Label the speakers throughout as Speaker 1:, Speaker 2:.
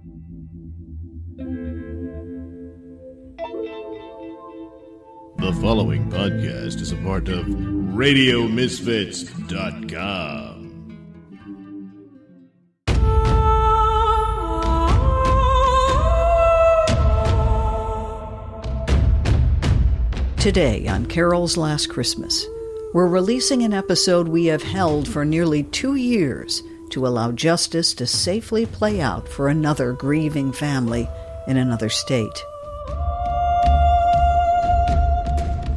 Speaker 1: The following podcast is a part of RadioMisfits.com.
Speaker 2: Today on Carol's Last Christmas, we're releasing an episode we have held for nearly 2 years to allow justice to safely play out for another grieving family in another state.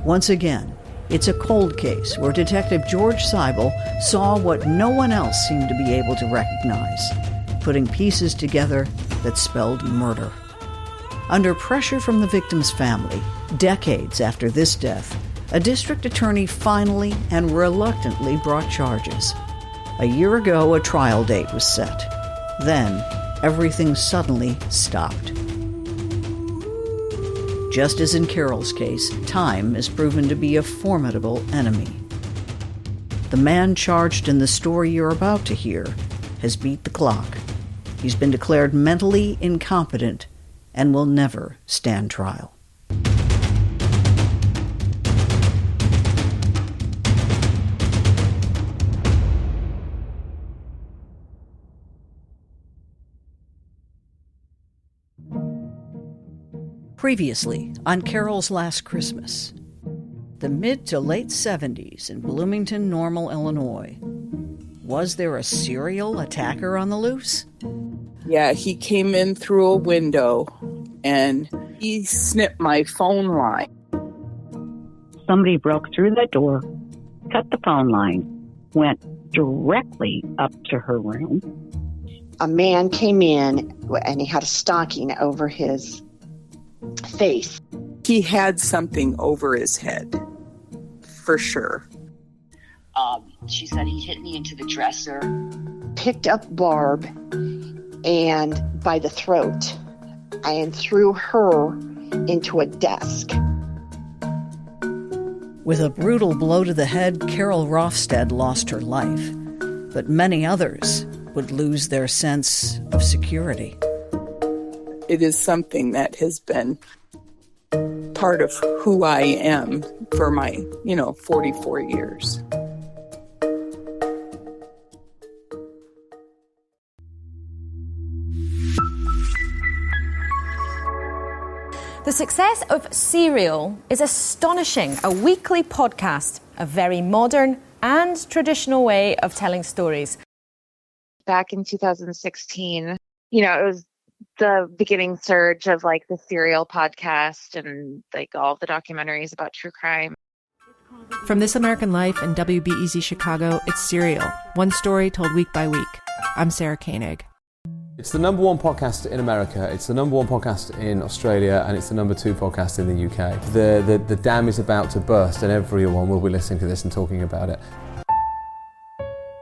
Speaker 2: Once again, it's a cold case where Detective George Seibel saw what no one else seemed to be able to recognize, putting pieces together that spelled murder. Under pressure from the victim's family, decades after this death, a district attorney finally and reluctantly brought charges. A year ago, a trial date was set. Then, everything suddenly stopped. Just as in Carol's case, time is proven to be a formidable enemy. The man charged in the story you're about to hear has beat the clock. He's been declared mentally incompetent and will never stand trial. Previously on Carol's Last Christmas, the mid to late 70s in Bloomington, Normal, Illinois. Was there a serial attacker on the loose?
Speaker 3: Yeah, he came in through a window and he snipped my phone line.
Speaker 4: Somebody broke through the door, cut the phone line, went directly up to her room.
Speaker 5: A man came in and he had a stocking over his face.
Speaker 3: He had something over his head, for sure.
Speaker 6: She said he hit me into the dresser.
Speaker 5: Picked up Barb and by the throat and threw her into a desk.
Speaker 2: With a brutal blow to the head, Carol Rofstad lost her life, but many others would lose their sense of security.
Speaker 3: It is something that has been part of who I am for my, 44 years.
Speaker 7: The success of Serial is astonishing. A weekly podcast, a very modern and traditional way of telling stories.
Speaker 8: Back in 2016, it was the beginning surge of like the Serial podcast and like all the documentaries about true crime.
Speaker 9: From This American Life and WBEZ Chicago, it's Serial, one story told week by week. I'm Sarah Koenig.
Speaker 10: It's the number one podcast in America, it's the number one podcast in Australia, and it's the number 2 podcast in the UK. The dam is about to burst and everyone will be listening to this and talking about it.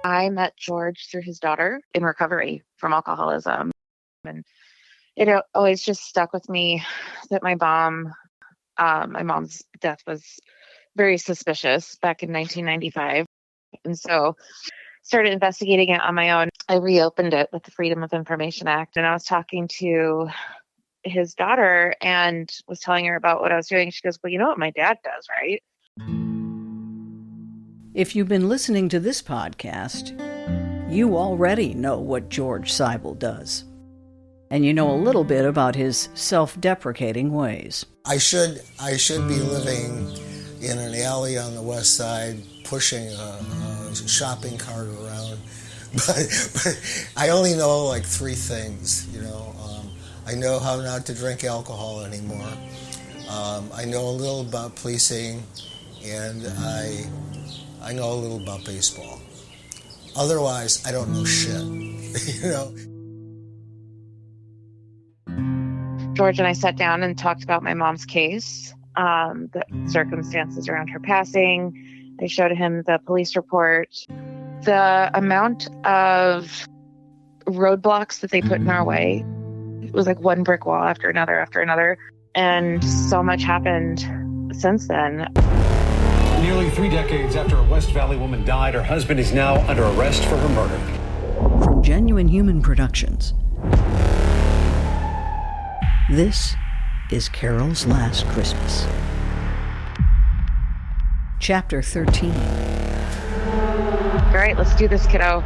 Speaker 8: I met George through his daughter in recovery from alcoholism. And it always just stuck with me that my mom's death was very suspicious back in 1995. And so started investigating it on my own. I reopened it with the Freedom of Information Act, and I was talking to his daughter and was telling her about what I was doing. She goes, well, you know what my dad does, right?
Speaker 2: If you've been listening to this podcast, you already know what George Seibel does. And you know a little bit about his self-deprecating ways.
Speaker 11: I should be living in an alley on the west side, pushing a shopping cart around. But I only know like 3 things, I know how not to drink alcohol anymore. I know a little about policing, and I know a little about baseball. Otherwise, I don't know shit,
Speaker 8: George and I sat down and talked about my mom's case, the circumstances around her passing. I showed him the police report, the amount of roadblocks that they put in our way. It was like one brick wall after another. And so much happened since then.
Speaker 12: Nearly 3 decades after a West Valley woman died, her husband is now under arrest for her murder.
Speaker 2: From Genuine Human Productions, This is Carol's Last Christmas. Chapter 13.
Speaker 8: All right, let's do this, kiddo.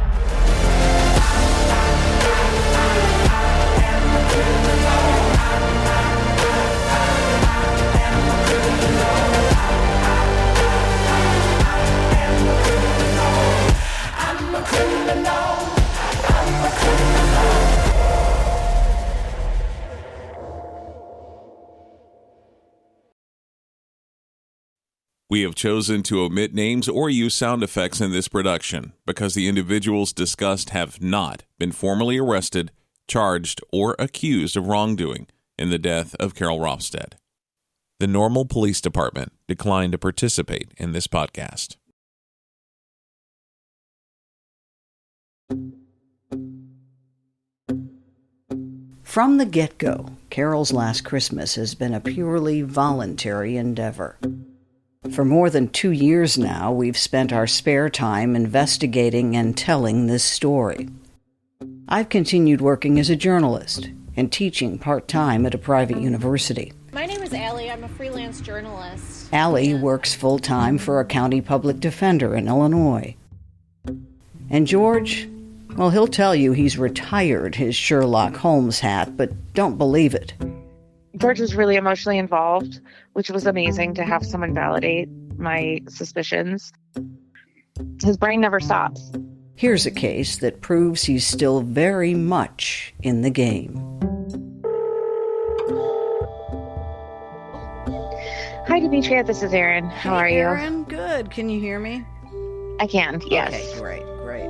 Speaker 13: We have chosen to omit names or use sound effects in this production because the individuals discussed have not been formally arrested, charged, or accused of wrongdoing in the death of Carol Ropstead. The Normal Police Department declined to participate in this podcast.
Speaker 2: From the get-go, Carol's Last Christmas has been a purely voluntary endeavor. For more than 2 years now, we've spent our spare time investigating and telling this story. I've continued working as a journalist and teaching part-time at a private university.
Speaker 14: My name is Allie. I'm a freelance journalist.
Speaker 2: Allie works full-time for a county public defender in Illinois. And George, well, he'll tell you he's retired his Sherlock Holmes hat, but don't believe it.
Speaker 8: George was really emotionally involved, which was amazing to have someone validate my suspicions. His brain never stops.
Speaker 2: Here's a case that proves he's still very much in the game.
Speaker 8: Hi, Demetria. This is Erin. How are you?
Speaker 2: Erin, good. Can you hear me?
Speaker 8: I can, yes.
Speaker 2: Okay, great.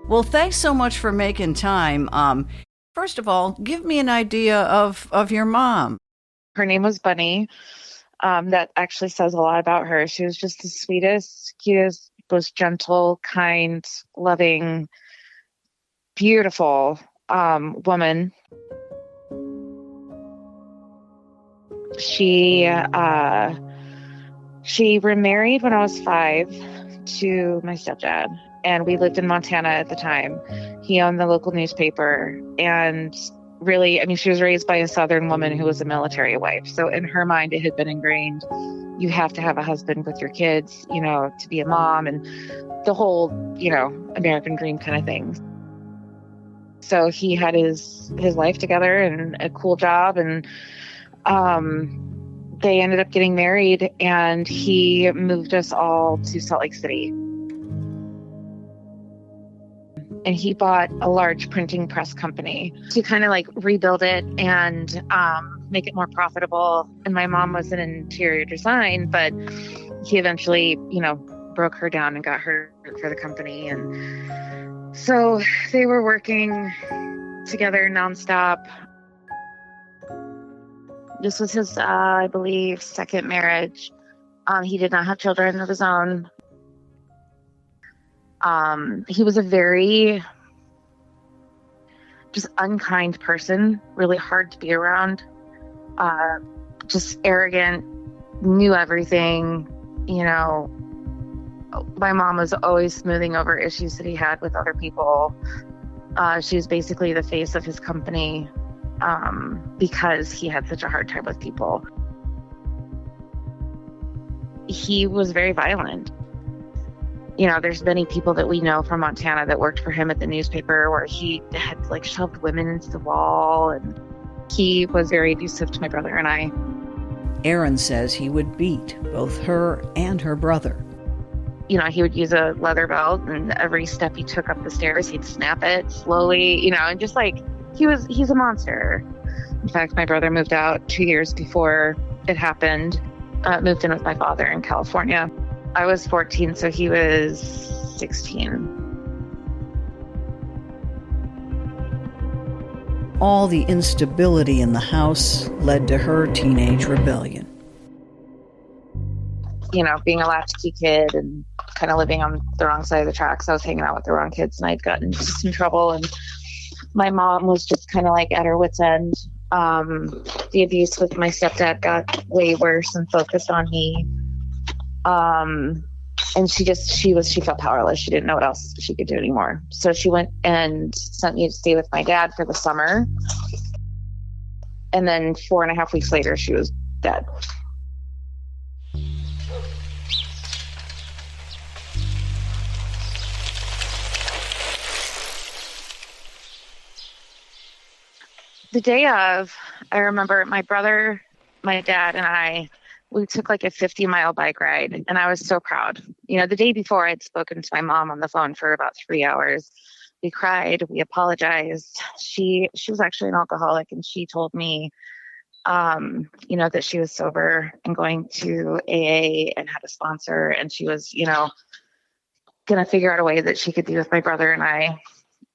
Speaker 2: Well, thanks so much for making time. First of all, give me an idea of your mom.
Speaker 8: Her name was Bunny. That actually says a lot about her. She was just the sweetest, cutest, most gentle, kind, loving, beautiful woman. She remarried when I was 5 to my stepdad. And we lived in Montana at the time. He owned the local newspaper. And really, I mean, she was raised by a Southern woman who was a military wife. So in her mind, it had been ingrained, you have to have a husband with your kids, you know, to be a mom and the whole, you know, American dream kind of thing. So he had his life together and a cool job. And they ended up getting married. And he moved us all to Salt Lake City. And he bought a large printing press company to kind of like rebuild it and make it more profitable. And my mom was in interior design, but he eventually, you know, broke her down and got her for the company. And so they were working together nonstop. This was his, I believe, second marriage. He did not have children of his own. He was a very just unkind person, really hard to be around, just arrogant, knew everything. You know, my mom was always smoothing over issues that he had with other people. She was basically the face of his company because he had such a hard time with people. He was very violent. You know, there's many people that we know from Montana that worked for him at the newspaper where he had like shoved women into the wall, and he was very abusive to my brother and I.
Speaker 2: Erin says he would beat both her and her brother.
Speaker 8: You know, he would use a leather belt, and every step he took up the stairs, he'd snap it slowly, you know, and just like he's a monster. In fact, my brother moved out 2 years before it happened, moved in with my father in California. I was 14, so he was 16.
Speaker 2: All the instability in the house led to her teenage rebellion.
Speaker 8: You know, being a latchkey kid and kind of living on the wrong side of the tracks. I was hanging out with the wrong kids, and I'd gotten into some trouble. And my mom was just kind of like at her wit's end. The abuse with my stepdad got way worse and focused on me. And she felt powerless. She didn't know what else she could do anymore. So she went and sent me to stay with my dad for the summer. And then 4.5 weeks later, she was dead. The day of, I remember my brother, my dad, and we took like a 50-mile bike ride, and I was so proud. You know, the day before I'd spoken to my mom on the phone for about 3 hours. We cried, we apologized. She was actually an alcoholic, and she told me, you know, that she was sober and going to AA and had a sponsor, and she was, you know, going to figure out a way that she could be with my brother and I,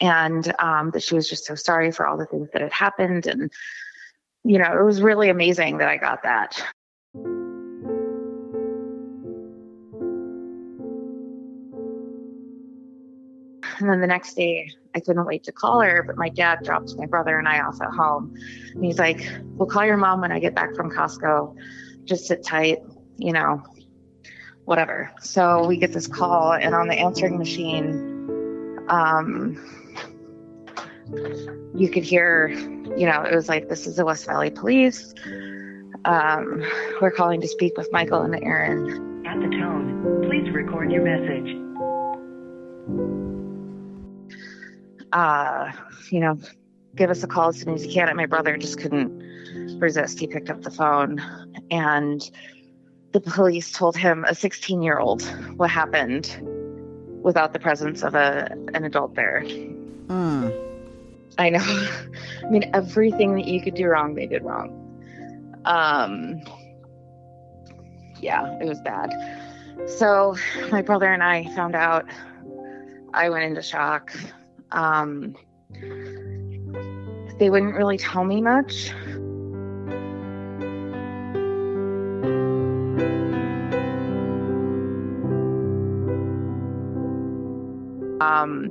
Speaker 8: and that she was just so sorry for all the things that had happened. And, you know, it was really amazing that I got that. And then the next day, I couldn't wait to call her, but my dad dropped my brother and I off at home. And he's like, "We'll call your mom when I get back from Costco. Just sit tight, you know, whatever." So we get this call, and on the answering machine, you could hear, you know, it was like, "This is the West Valley Police. We're calling to speak with Michael and Aaron."
Speaker 15: At the tone, please record your message.
Speaker 8: You know, give us a call as soon as you can. And my brother just couldn't resist. He picked up the phone, and the police told him, a 16-year-old, what happened without the presence of an adult there. I know. I mean, everything that you could do wrong, they did wrong. Yeah, it was bad. So my brother and I found out. I went into shock. They wouldn't really tell me much.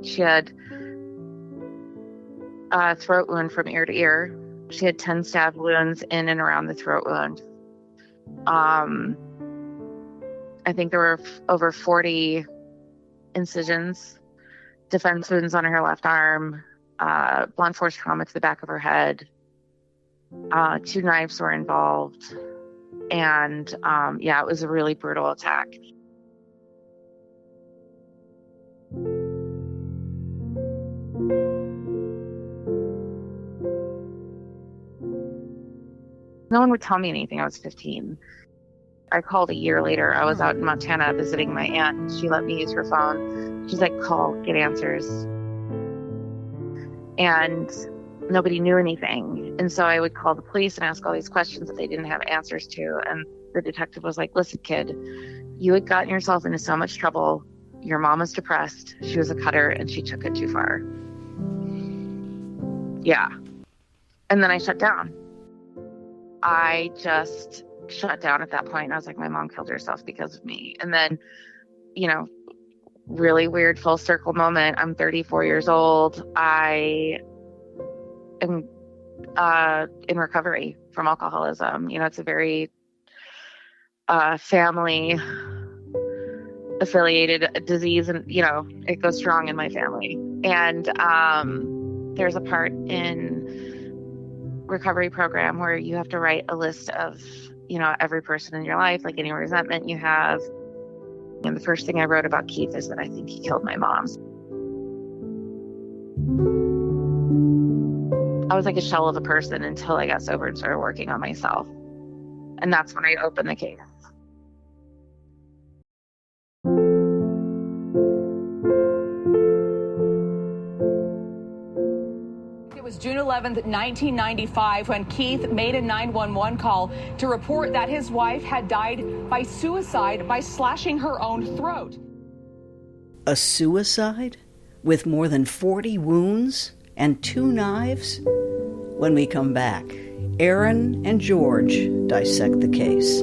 Speaker 8: She had a throat wound from ear to ear. She had 10 stab wounds in and around the throat wound. I think there were over 40 incisions, defense wounds on her left arm, blunt force trauma to the back of her head. 2 knives were involved. And yeah, it was a really brutal attack. No one would tell me anything. I was 15. I called a year later. I was out in Montana visiting my aunt. She let me use her phone. She's like, "Call, get answers." And nobody knew anything. And so I would call the police and ask all these questions that they didn't have answers to. And the detective was like, "Listen, kid, you had gotten yourself into so much trouble. Your mom was depressed. She was a cutter, and she took it too far." Yeah. And then I shut down. I just shut down at that point. I was like, my mom killed herself because of me. And then, you know, really weird full circle moment. I'm 34 years old. I am in recovery from alcoholism. You know, it's a very family affiliated disease, and, you know, it goes strong in my family. And there's a part in recovery program where you have to write a list of, you know, every person in your life, like any resentment you have. And the first thing I wrote about Keith is that I think he killed my mom. I was like a shell of a person until I got sober and started working on myself. And that's when I opened the case.
Speaker 16: It was June 11th, 1995, when Keith made a 911 call to report that his wife had died by suicide by slashing her own throat.
Speaker 2: A suicide? With more than 40 wounds and 2 knives? When we come back, Aaron and George dissect the case.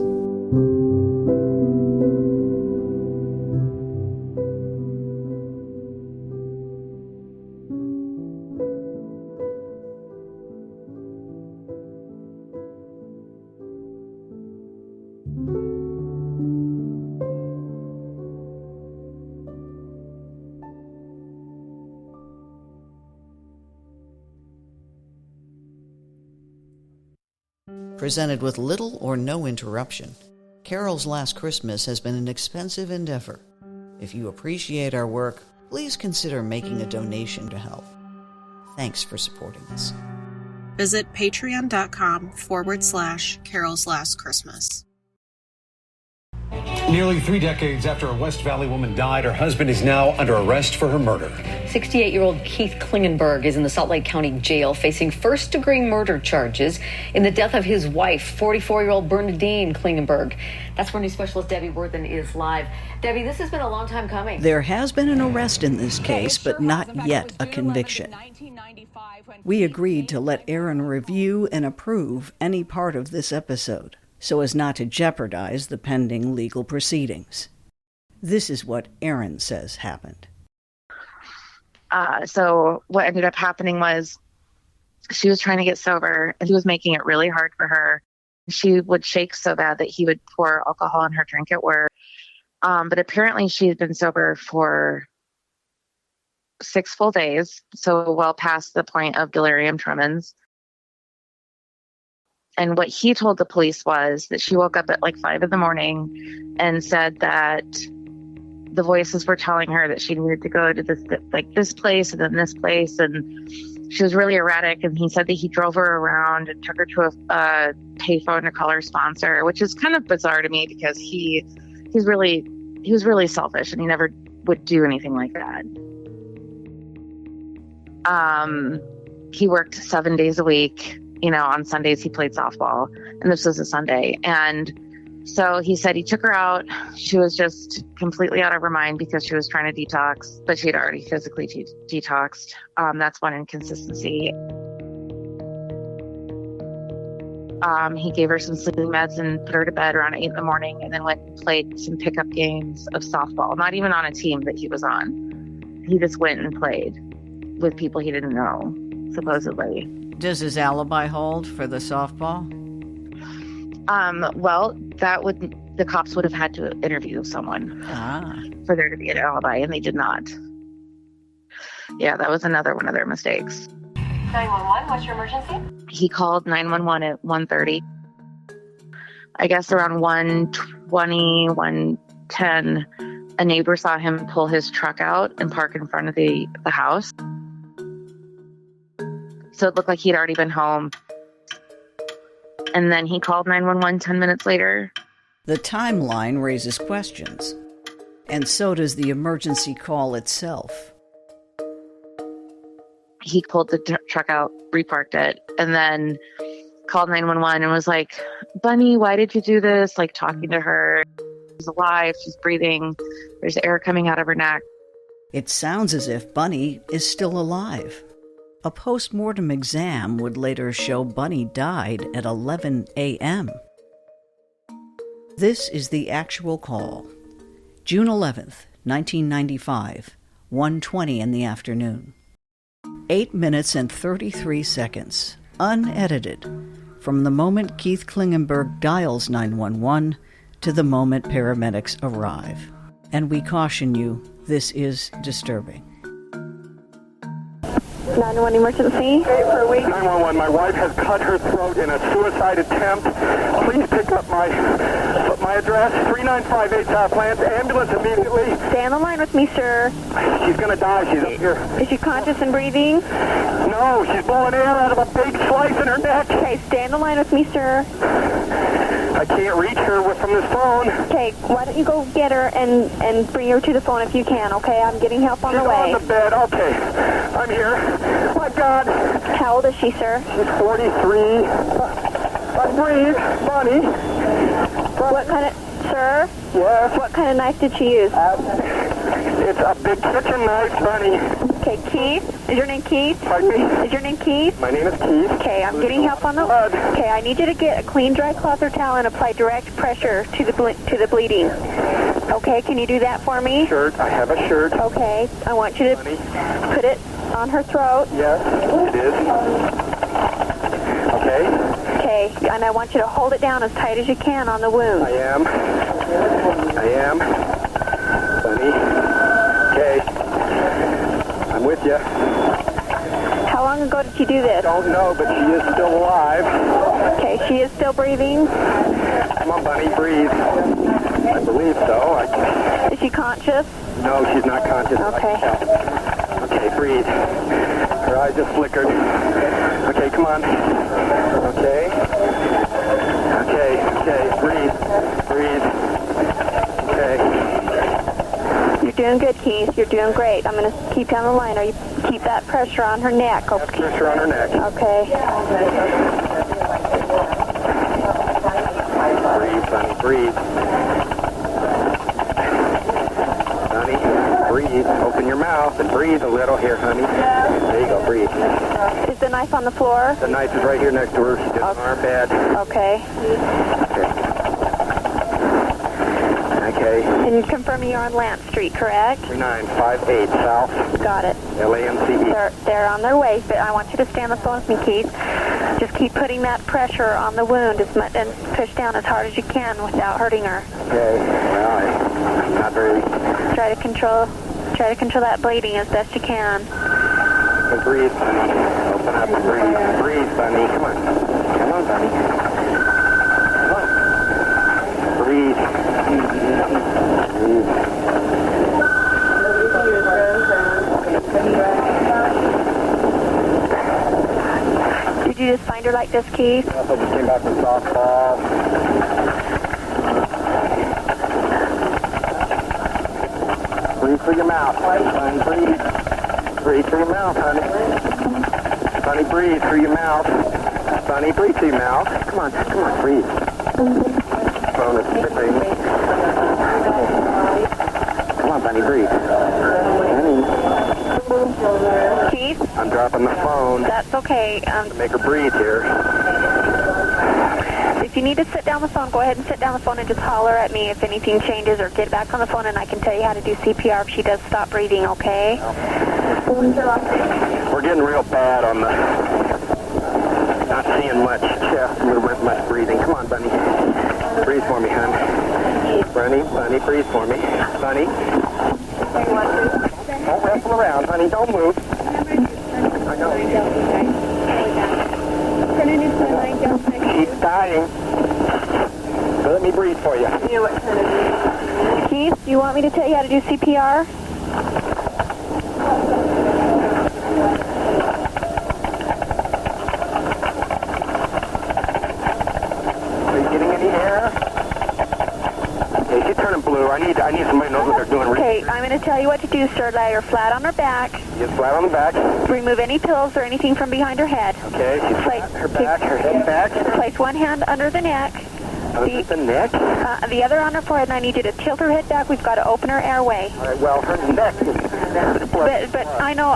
Speaker 2: Presented with little or no interruption, Carol's Last Christmas has been an expensive endeavor. If you appreciate our work, please consider making a donation to help. Thanks for supporting us.
Speaker 17: Visit patreon.com/Carol's Last Christmas.
Speaker 12: Nearly 3 decades after a West Valley woman died, her husband is now under arrest for her murder.
Speaker 18: 68-year-old Keith Klingenberg is in the Salt Lake County jail facing first-degree murder charges in the death of his wife, 44-year-old Bernadine Klingenberg. That's where News Specialist Debbie Worthen is live. Debbie, this has been a long time coming.
Speaker 2: There has been an arrest in this case, but not yet a conviction. We agreed to let Aaron review and approve any part of this episode, so as not to jeopardize the pending legal proceedings. This is what Aaron says happened.
Speaker 8: So what ended up happening was she was trying to get sober, and he was making it really hard for her. She would shake so bad that he would pour alcohol in her drink at work. But apparently she had been sober for 6 full days, so well past the point of delirium tremens. And what he told the police was that she woke up at like 5 a.m. and said that the voices were telling her that she needed to go to this place and then this place, and she was really erratic. And he said that he drove her around and took her to a payphone to call her sponsor, which is kind of bizarre to me because he was really selfish and he never would do anything like that. He worked 7 days a week. You know, on Sundays he played softball, and this was a Sunday. And so he said he took her out. She was just completely out of her mind because she was trying to detox, but she had already physically detoxed. That's one inconsistency. He gave her some sleeping meds and put her to bed around 8 a.m, and then went and played some pickup games of softball, not even on a team that he was on. He just went and played with people he didn't know, supposedly.
Speaker 2: Does his alibi hold for the softball?
Speaker 8: Well, the cops would have had to interview someone for there to be an alibi, and they did not. Yeah, that was another one of their mistakes.
Speaker 18: 911, what's your emergency?
Speaker 8: He called 911 at 1:30. I guess around 1:20, 1:10, a neighbor saw him pull his truck out and park in front of the house. So it looked like he'd already been home. And then he called 911 10 minutes later.
Speaker 2: The timeline raises questions, and so does the emergency call itself.
Speaker 8: He pulled the truck out, reparked it, and then called 911 and was like, "Bunny, why did you do this?" Like talking to her. She's alive, she's breathing, there's air coming out of her neck.
Speaker 2: It sounds as if Bunny is still alive. A post-mortem exam would later show Bunny died at 11 a.m. This is the actual call. June 11th, 1995, 1:20 in the afternoon. 8 minutes and 33 seconds, unedited, from the moment Keith Klingenberg dials 911 to the moment paramedics arrive. And we caution you, this is disturbing.
Speaker 19: 911 emergency.
Speaker 20: 911, my wife has cut her throat in a suicide attempt. Please pick up my address, 3958 South Lance, ambulance immediately.
Speaker 19: Stay on the line with me, sir.
Speaker 20: She's going to die, she's up here.
Speaker 19: Is she conscious and breathing?
Speaker 20: No, she's blowing air out of a big slice in her neck.
Speaker 19: Okay, stay on the line with me, sir.
Speaker 20: I can't reach her from this phone.
Speaker 19: Okay, why don't you go get her and bring her to the phone if you can, okay? I'm getting help on the way.
Speaker 20: She's on the bed, okay. I'm here. My God.
Speaker 19: How old is she, sir?
Speaker 20: She's 43. Breathe, Bunny.
Speaker 19: What kind of, sir?
Speaker 20: Yes?
Speaker 19: What kind of knife did she use?
Speaker 20: It's a big kitchen knife, Bunny.
Speaker 19: Okay, Keith? Is your name Keith?
Speaker 20: Pardon me?
Speaker 19: Is your name Keith?
Speaker 20: My name is Keith.
Speaker 19: Okay, I'm getting help on the... Okay, I need you to get a clean, dry cloth or towel and apply direct pressure to the bleeding. Okay, can you do that for me?
Speaker 20: Shirt. I have a shirt.
Speaker 19: Okay, I want you to put it on her throat.
Speaker 20: Yes, it is. Okay.
Speaker 19: Okay, and I want you to hold it down as tight as you can on the wound.
Speaker 20: I am. Bunny. Okay. I'm with you.
Speaker 19: How long long ago did she do this?
Speaker 20: Don't know, but she is still alive.
Speaker 19: Okay, she is still breathing?
Speaker 20: Come on, Bunny, breathe. I believe so.
Speaker 19: Is she conscious?
Speaker 20: No, she's not conscious.
Speaker 19: Okay.
Speaker 20: Okay, breathe. Her eyes just flickered. Okay, come on. Okay. Okay, breathe. Okay.
Speaker 19: You're doing good, Keith. You're doing great. I'm going to keep you on the line. You keep that pressure on her neck. Okay.
Speaker 20: Pressure on her neck.
Speaker 19: Okay.
Speaker 20: Breathe, Bunny, breathe. Honey, breathe. Open your mouth and breathe a little here, honey. There you go, breathe.
Speaker 19: Is the knife on the floor?
Speaker 20: The knife is right here next to her. She's in our bed.
Speaker 19: Okay.
Speaker 20: Okay.
Speaker 19: And you confirm you're on Lance Street, correct?
Speaker 20: 3958 South.
Speaker 19: Got it.
Speaker 20: LAMCE.
Speaker 19: They're on their way, but I want you to stay on the phone with me, Keith. Just keep putting that pressure on the wound and push down as hard as you can without hurting her.
Speaker 20: Okay. Well, I'm not very...
Speaker 19: Try to control that bleeding as best you can.
Speaker 20: Okay, breathe, Bunny. Open up and breathe. Breathe, Bunny. Come on. Come on, Bunny. Come on. Breathe.
Speaker 19: Did you just find her like this, Keith?
Speaker 20: I just came back from softball. Breathe through your mouth. Bunny, breathe. Breathe through your mouth, honey. Bunny, breathe through your mouth. Bunny, breathe through your mouth. Come on, breathe. Phone is tripping. Come on, Bunny, breathe. Bunny.
Speaker 19: Keith?
Speaker 20: I'm dropping the phone.
Speaker 19: That's okay.
Speaker 20: To make her breathe here.
Speaker 19: If you need to sit down the phone, go ahead and sit down the phone and just holler at me if anything changes, or get back on the phone and I can tell you how to do CPR if she does stop breathing, okay?
Speaker 20: We're getting real bad on the... Not seeing much chest movement, much breathing. Come on, Bunny. Breathe for me, hon. Bunny, breathe for me. Bunny. Don't wrestle around, honey. Don't move. I know. She's dying. So let me breathe for you.
Speaker 19: Keith, do you want me to tell you how to do CPR?
Speaker 20: Are you getting any air? Okay, she's turning blue. I need somebody who knows what they're doing.
Speaker 19: Okay, I'm going to tell you what to do, sir. Lay her flat on her back.
Speaker 20: She's flat on the back.
Speaker 19: Remove any pillows or anything from behind her head.
Speaker 20: Okay, she's flat, her back, her head back.
Speaker 19: Place one hand under the neck.
Speaker 20: Under the neck?
Speaker 19: The other on her forehead, and I need you to tilt her head back. We've got to open her airway.
Speaker 20: All right, well, her neck is...
Speaker 19: But I know.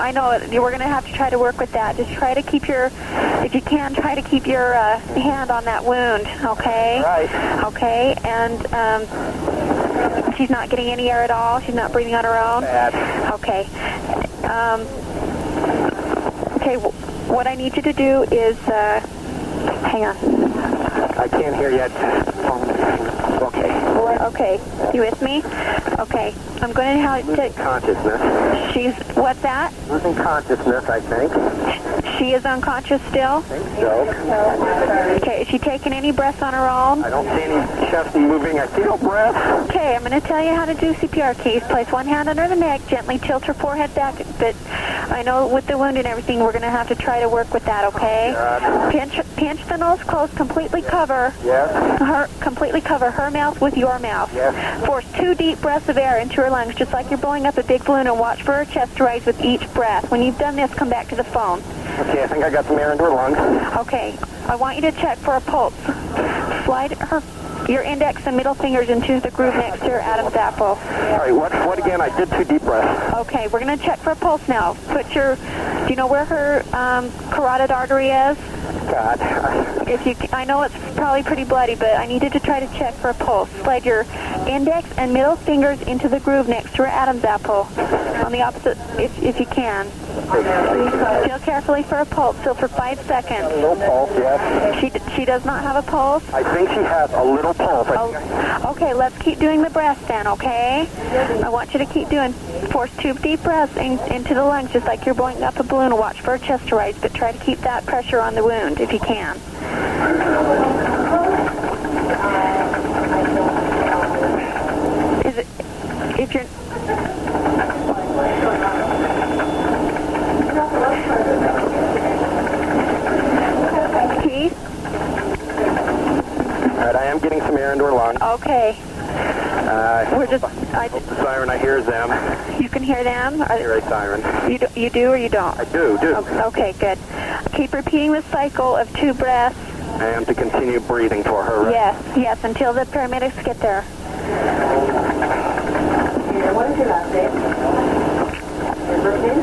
Speaker 19: We're going to have to try to work with that. Just try to keep if you can, try to keep your hand on that wound, okay?
Speaker 20: Right.
Speaker 19: Okay, and she's not getting any air at all? She's not breathing on her own?
Speaker 20: Bad.
Speaker 19: Okay. Okay, what I need you to do is, hang on.
Speaker 20: I can't hear yet. Okay.
Speaker 19: Okay, you with me? Okay, I'm going to have to...
Speaker 20: Consciousness.
Speaker 19: What's that?
Speaker 20: Losing consciousness, I think.
Speaker 19: She is unconscious still?
Speaker 20: I think so.
Speaker 19: Okay, is she taking any breaths on her own?
Speaker 20: I don't see any chest moving. I see no breath.
Speaker 19: Okay, I'm going to tell you how to do CPR, Keith. Place one hand under the neck, gently tilt her forehead back, but I know with the wound and everything, we're going to have to try to work with that, okay? Pinch the nose close, completely cover completely cover her mouth with your mouth.
Speaker 20: Yes.
Speaker 19: Force 2 deep breaths of air into her lungs, just like you're blowing up a big balloon, and watch for her chest to rise with each breath. When you've done this, come back to the phone.
Speaker 20: Okay, I think I got some air into her lungs.
Speaker 19: Okay, I want you to check for a pulse. Slide your index and middle fingers into the groove next to her Adam's apple.
Speaker 20: All right, what again? I did 2 deep breaths.
Speaker 19: Okay, we're going to check for a pulse now. Do you know where her carotid artery is?
Speaker 20: God.
Speaker 19: I know it's probably pretty bloody, but I needed to try to check for a pulse. Slide your index and middle fingers into the groove next to her Adam's apple. On the opposite, if you can. Feel carefully for a pulse. Feel for 5 seconds.
Speaker 20: No pulse, yes.
Speaker 19: She does not have a pulse?
Speaker 20: I think she has a little pulse.
Speaker 19: Okay, let's keep doing the breath then, okay? I want you to keep doing. Force 2 deep breaths into the lungs, just like you're blowing up a balloon. Watch for a chest to rise, but try to keep that pressure on the wound if you can. If you're... Keith?
Speaker 20: All right, I am getting some air into her lungs.
Speaker 19: Okay.
Speaker 20: We're just... the siren, I hear them.
Speaker 19: You can hear them?
Speaker 20: I hear a siren.
Speaker 19: You do or you don't?
Speaker 20: I do.
Speaker 19: Okay, good. Keep repeating the cycle of 2 breaths.
Speaker 20: I am to continue breathing for her, right?
Speaker 19: Yes, until the paramedics get there.
Speaker 15: What is your last name? Your birthday?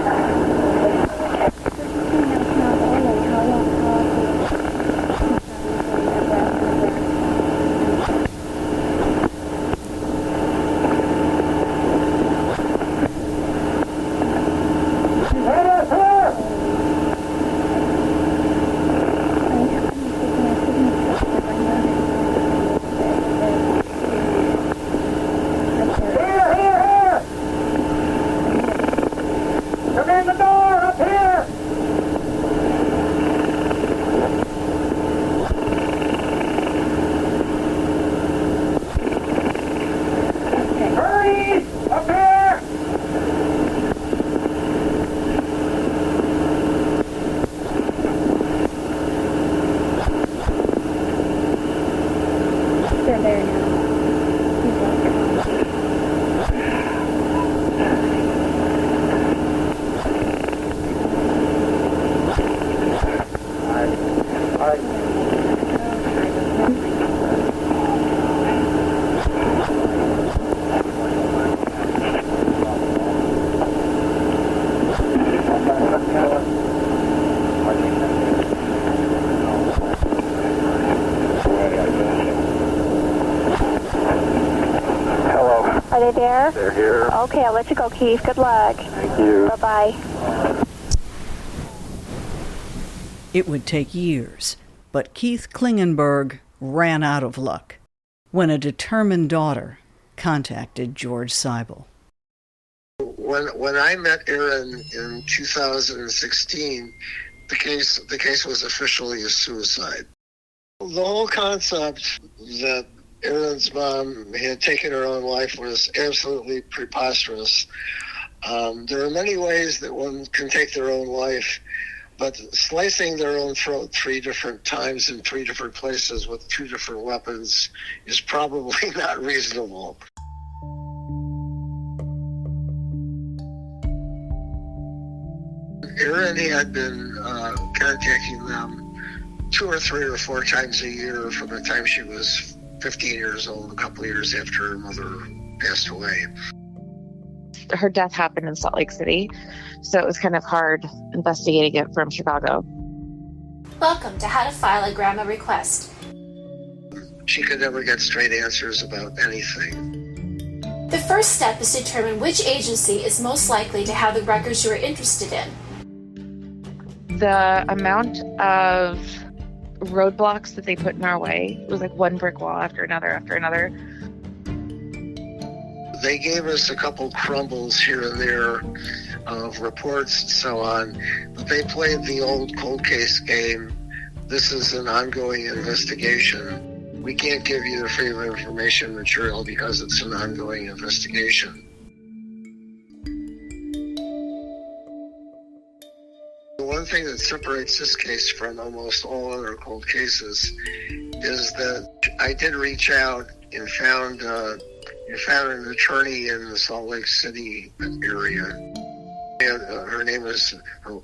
Speaker 19: Are they there?
Speaker 20: They're here.
Speaker 19: Okay, I'll let you go, Keith. Good luck.
Speaker 20: Thank you.
Speaker 19: Bye-bye.
Speaker 2: It would take years, but Keith Klingenberg ran out of luck when a determined daughter contacted George Seibel.
Speaker 11: When I met Aaron in 2016, the case was officially a suicide. The whole concept that Aaron's mom had taken her own life was absolutely preposterous. There are many ways that one can take their own life, but slicing their own throat 3 different times in 3 different places with 2 different weapons is probably not reasonable. Aaron had been contacting them 2 or 3 or 4 times a year from the time she was 15 years old, a couple of years after her mother passed away.
Speaker 8: Her death happened in Salt Lake City, so it was kind of hard investigating it from Chicago.
Speaker 21: Welcome to How to File a Grandma Request.
Speaker 11: She could never get straight answers about anything.
Speaker 21: The first step is to determine which agency is most likely to have the records you are interested in.
Speaker 8: The amount of roadblocks that they put in our way, it was like one brick wall after another.
Speaker 11: They gave us a couple crumbles here and there of reports and so on, but they played the old cold case game. This is an ongoing investigation. We can't give you the freedom of information material because it's an ongoing investigation. The one thing that separates this case from almost all other cold cases is that I did reach out and found an attorney in the Salt Lake City area. And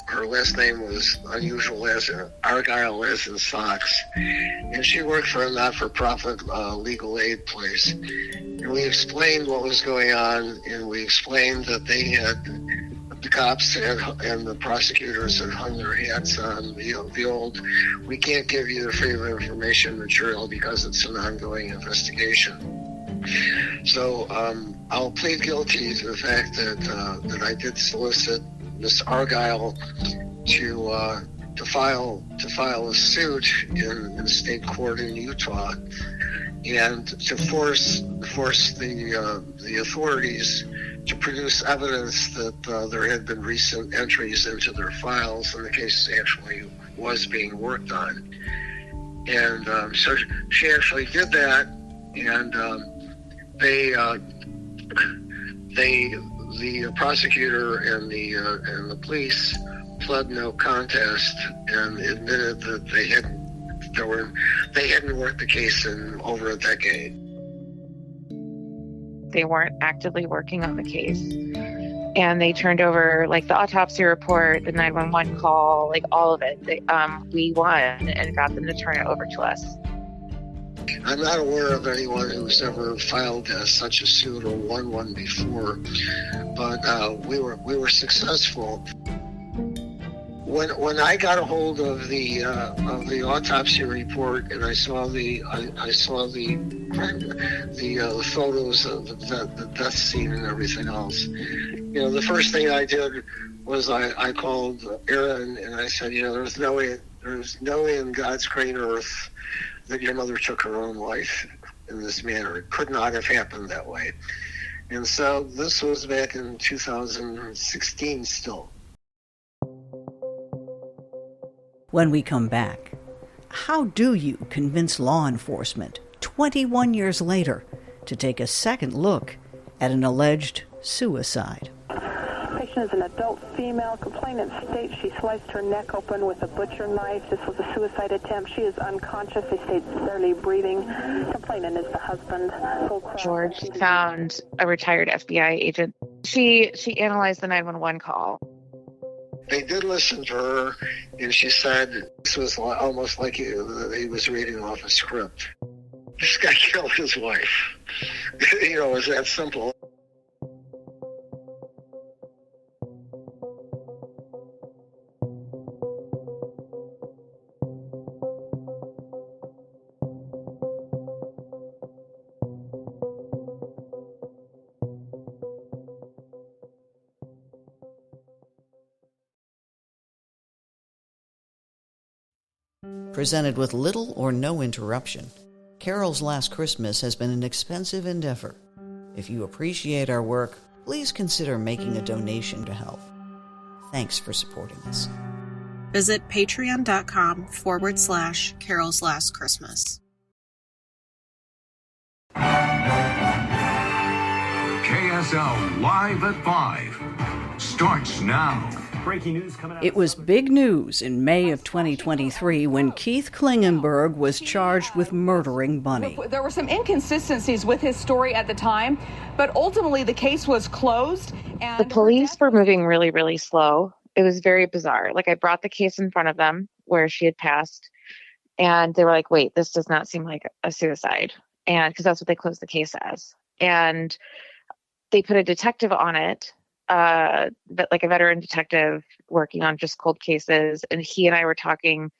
Speaker 11: her last name was unusual, as in Argyle, as in socks. And she worked for a not-for-profit legal aid place. And we explained what was going on, and we explained that the cops and the prosecutors had hung their hats on the old, we can't give you the freedom of information material because it's an ongoing investigation. So I'll plead guilty to the fact that I did solicit Miss Argyle to file a suit in state court in Utah, and to force the authorities to produce evidence that there had been recent entries into their files and the case actually was being worked on. And so she actually did that, and the prosecutor and the police pled no contest and admitted that they hadn't worked the case in over a decade.
Speaker 8: They weren't actively working on the case. And they turned over like the autopsy report, the 911 call, like all of it. We won and got them to turn it over to us.
Speaker 11: I'm not aware of anyone who's ever filed such a suit or won one before, but we were successful. When I got a hold of the autopsy report and I saw the photos of the death scene and everything else, the first thing I did was I called Aaron and I said, there's no way in God's great earth that your mother took her own life in this manner. It could not have happened that way. And so this was back in 2016 still.
Speaker 2: When we come back, how do you convince law enforcement 21 years later to take a second look at an alleged suicide?
Speaker 19: Patient is an adult female. Complainant states she sliced her neck open with a butcher knife. This was a suicide attempt. She is unconscious. They state barely breathing. Complainant is the husband.
Speaker 8: George found a retired FBI agent. She analyzed the 911 call.
Speaker 11: They did listen to her, and she said this was almost like he was reading off a script. This guy killed his wife. It was that simple.
Speaker 2: Presented with little or no interruption, Carol's Last Christmas has been an expensive endeavor. If you appreciate our work, please consider making a donation to help. Thanks for supporting us.
Speaker 17: Visit patreon.com/Carol's Last Christmas.
Speaker 1: KSL Live at 5 starts now.
Speaker 12: Breaking news coming out.
Speaker 2: It was big news in May of 2023 when Keith Klingenberg was charged with murdering Bunny.
Speaker 16: There were some inconsistencies with his story at the time, but ultimately the case was closed. And
Speaker 8: the police were moving really, really slow. It was very bizarre. Like, I brought the case in front of them where she had passed, and they were like, wait, this does not seem like a suicide. And because that's what they closed the case as. And they put a detective on it. But like a veteran detective working on just cold cases, and he and I were talking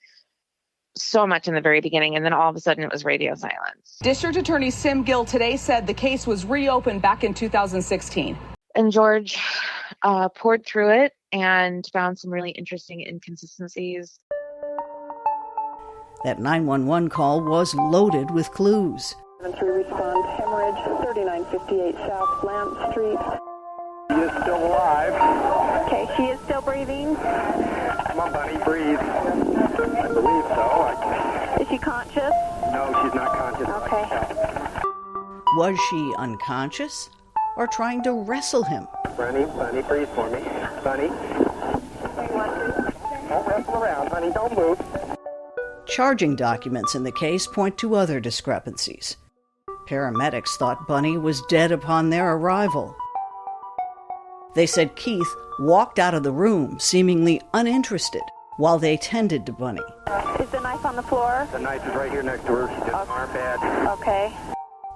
Speaker 8: so much in the very beginning, and then all of a sudden it was radio silence.
Speaker 16: District Attorney Sim Gill today said the case was reopened back in 2016.
Speaker 8: And George poured through it and found some really interesting inconsistencies.
Speaker 2: That 911 call was loaded with clues.
Speaker 19: 3 respond hemorrhage, 3958 South Lamp Street.
Speaker 20: She is still alive.
Speaker 19: Okay, she is still breathing.
Speaker 20: Come on, Bunny, breathe. I believe so.
Speaker 19: Is she conscious?
Speaker 20: No, she's not conscious.
Speaker 19: Okay.
Speaker 2: Was she unconscious or trying to wrestle him?
Speaker 20: Bunny, breathe for me. Bunny. Don't wrestle around, honey. Don't move.
Speaker 2: Charging documents in the case point to other discrepancies. Paramedics thought Bunny was dead upon their arrival. They said Keith walked out of the room, seemingly uninterested, while they tended to Bunny.
Speaker 19: Is the knife on the floor?
Speaker 20: The knife is right here next to her. She just arm bad.
Speaker 19: Okay.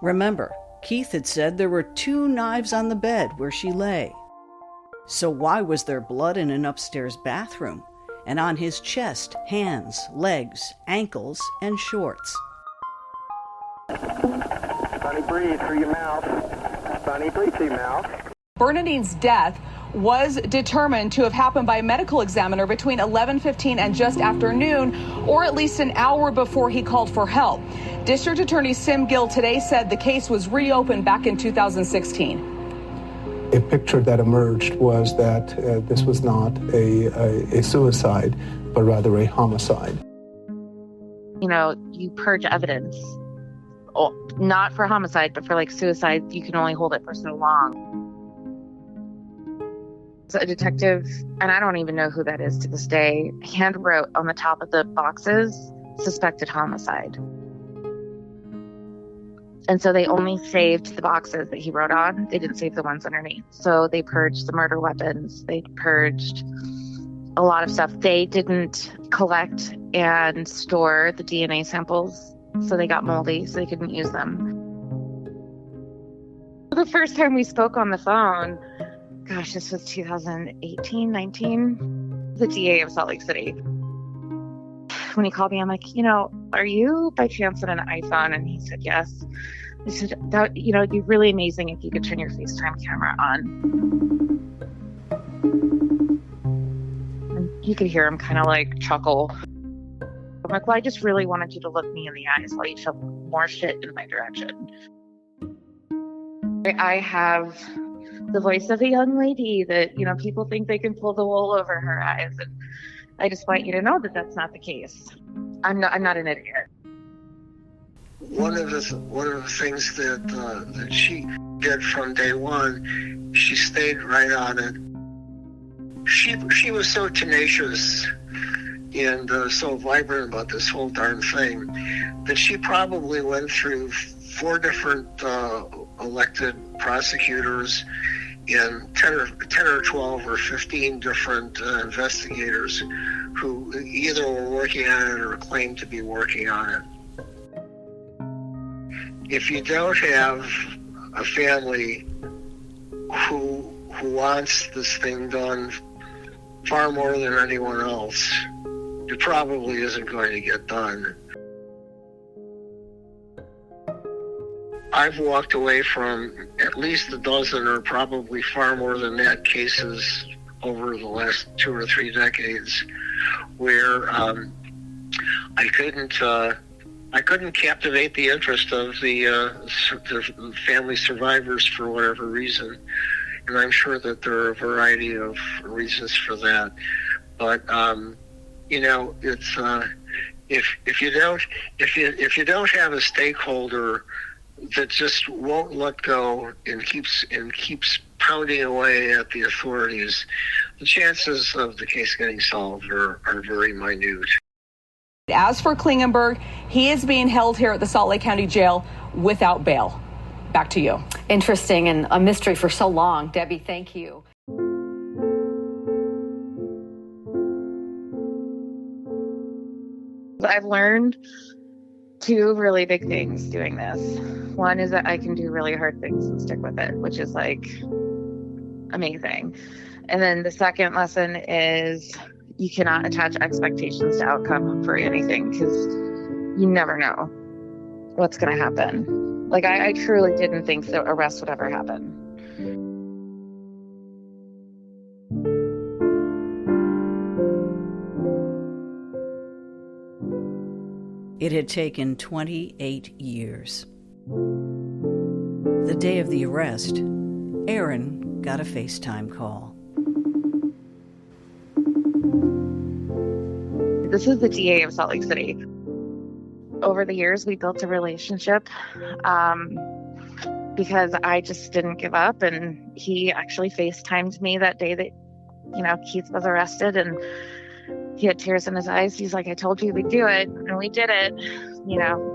Speaker 2: Remember, Keith had said there were 2 knives on the bed where she lay. So why was there blood in an upstairs bathroom and on his chest, hands, legs, ankles, and shorts?
Speaker 20: Bunny, breathe through your mouth. Bunny, breathe through your mouth.
Speaker 16: Bernadine's death was determined to have happened by a medical examiner between 11:15 and just after noon, or at least an hour before he called for help. District Attorney Sim Gill today said the case was reopened back in 2016.
Speaker 4: A picture that emerged was that this was not a suicide, but rather a homicide.
Speaker 8: You know, you purge evidence, not for homicide, but for like suicide, you can only hold it for so long. So a detective, and I don't even know who that is to this day, hand wrote on the top of the boxes, suspected homicide. And so they only saved the boxes that he wrote on. They didn't save the ones underneath. So they purged the murder weapons. They purged a lot of stuff. They didn't collect and store the DNA samples, so they got moldy, so they couldn't use them. The first time we spoke on the phone, gosh, this was 2018, 19, the DA of Salt Lake City. When he called me, I'm like, you know, are you by chance on an iPhone? And he said, yes. I said, that, you know, it'd be really amazing if you could turn your FaceTime camera on. And you could hear him kind of like chuckle. I'm like, well, I just really wanted you to look me in the eyes while you shoved more shit in my direction. I have the voice of a young lady that, you know, people think they can pull the wool over her eyes. And I just want you to know that that's not the case. I'm not an idiot.
Speaker 11: One of the things that she did from day one, she stayed right on it. She was so tenacious and so vibrant about this whole darn thing that she probably went through 4 different elected prosecutors and 10 or 12 or 15 different investigators who either were working on it or claimed to be working on it. If you don't have a family who wants this thing done far more than anyone else, it probably isn't going to get done. I've walked away from at least a dozen, or probably far more than that, cases over the last 2 or 3 decades where I couldn't captivate the interest of the family survivors for whatever reason, and I'm sure that there are a variety of reasons for that. But you know, it's if you don't have a stakeholder that just won't let go and keeps pounding away at the authorities, the chances of the case getting solved are very minute.
Speaker 16: As for Klingenberg, he is being held here at the Salt Lake County Jail without bail. Back to you.
Speaker 18: Interesting, and a mystery for so long. Debbie, thank you.
Speaker 8: I've learned 2 really big things doing this. One is that I can do really hard things and stick with it, which is like amazing. And then the second lesson is you cannot attach expectations to outcome for anything, because you never know what's going to happen. Like I truly didn't think the arrest would ever happen.
Speaker 2: It had taken 28 years. The day of the arrest, Aaron got a FaceTime call.
Speaker 8: This is the DA of Salt Lake City. Over the years, we built a relationship because I just didn't give up. And he actually FaceTimed me that day that, you know, Keith was arrested, and he had tears in his eyes. He's like, I told you we'd do it, and we did it, you know.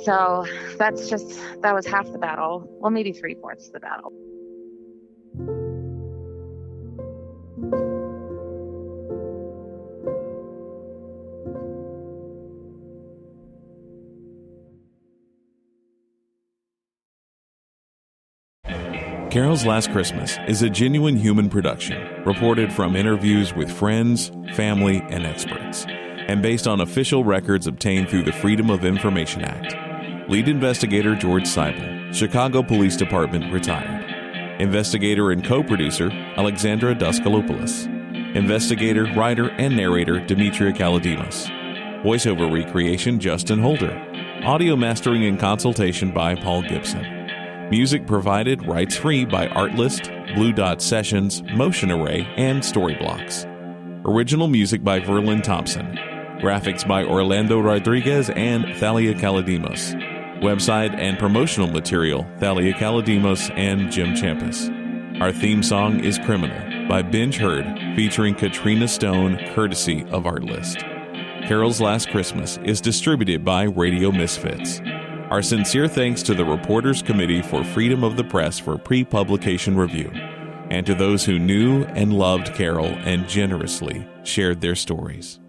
Speaker 8: So that was half the battle. Well, maybe 3/4 of the battle.
Speaker 13: Carol's Last Christmas is a genuine human production, reported from interviews with friends, family, and experts, and based on official records obtained through the Freedom of Information Act. Lead investigator George Seibel, Chicago Police Department, retired. Investigator and co-producer Alexandra Duskalopoulos. Investigator, writer, and narrator Demetria Kaladimas. Voiceover recreation Justin Holder. Audio mastering and consultation by Paul Gibson. Music provided rights-free by Artlist, Blue Dot Sessions, Motion Array, and Storyblocks. Original music by Verlin Thompson. Graphics by Orlando Rodriguez and Thalia Kaladimos. Website and promotional material, Thalia Kaladimos and Jim Champus. Our theme song is Criminal by Binge Herd, featuring Katrina Stone, courtesy of Artlist. Carol's Last Christmas is distributed by Radio Misfits. Our sincere thanks to the Reporters Committee for Freedom of the Press for pre-publication review, and to those who knew and loved Carol and generously shared their stories.